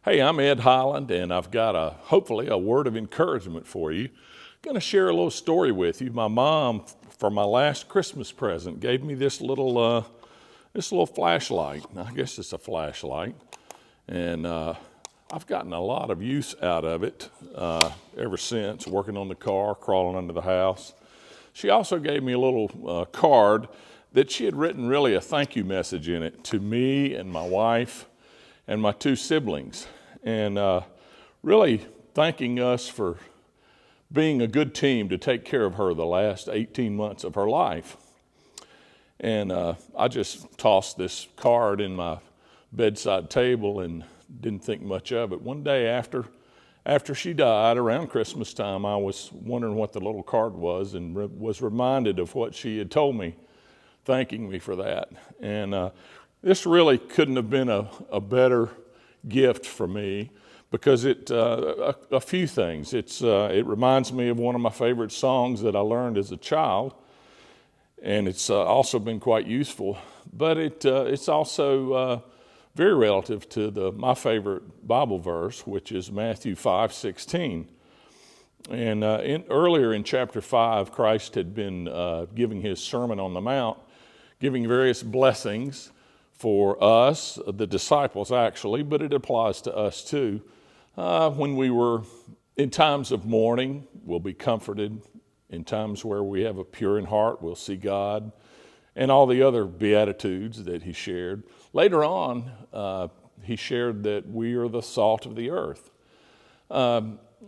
Hey, I'm Ed Hyland, and I've got hopefully a word of encouragement for you. I'm going to share a little story with you. My mom, for my last Christmas present, gave me this little flashlight. I guess it's a flashlight, and I've gotten a lot of use out of it ever since, working on the car, crawling under the house. She also gave me a little card that she had written really a thank you message in it to me and my wife and my two siblings, and really thanking us for being a good team to take care of her the last 18 months of her life. And I just tossed this card in my bedside table and didn't think much of it. One day after she died, around Christmas time, I was wondering what the little card was and was reminded of what she had told me, thanking me for that. And this really couldn't have been a better gift for me, because a few things. It reminds me of one of my favorite songs that I learned as a child, and it's also been quite useful. But it's also very relative to my favorite Bible verse, which is Matthew 5:16. And earlier in chapter 5, Christ had been giving his Sermon on the Mount, giving various blessings for us, the disciples actually, but it applies to us too. When we were in times of mourning, we'll be comforted. In times where we have a pure in heart, we'll see God, and all the other beatitudes that he shared. Later on, he shared that we are the salt of the earth.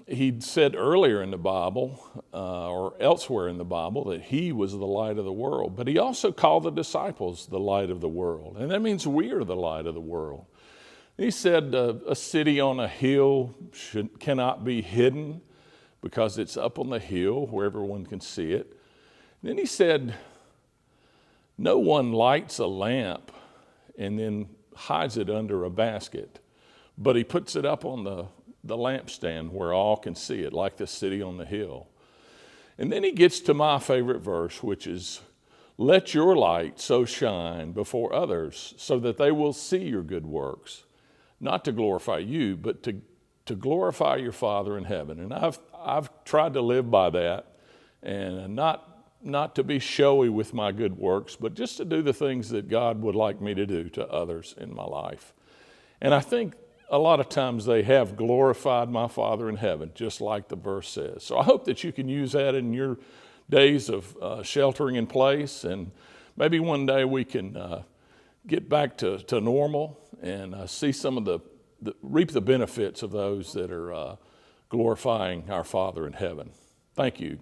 He'd said earlier in the Bible, or elsewhere in the Bible, that he was the light of the world. But he also called the disciples the light of the world. And that means we are the light of the world. He said a city on a hill cannot be hidden because it's up on the hill where everyone can see it. Then he said, no one lights a lamp and then hides it under a basket, but he puts it up on the lampstand where all can see it, like the city on the hill. And then he gets to my favorite verse, which is, let your light so shine before others so that they will see your good works, not to glorify you, but to glorify your Father in heaven. And I've tried to live by that, and not to be showy with my good works, but just to do the things that God would like me to do to others in my life. And I think a lot of times they have glorified my Father in heaven, just like the verse says. So I hope that you can use that in your days of sheltering in place, and maybe one day we can get back to normal and see some of reap the benefits of those that are glorifying our Father in heaven. Thank you.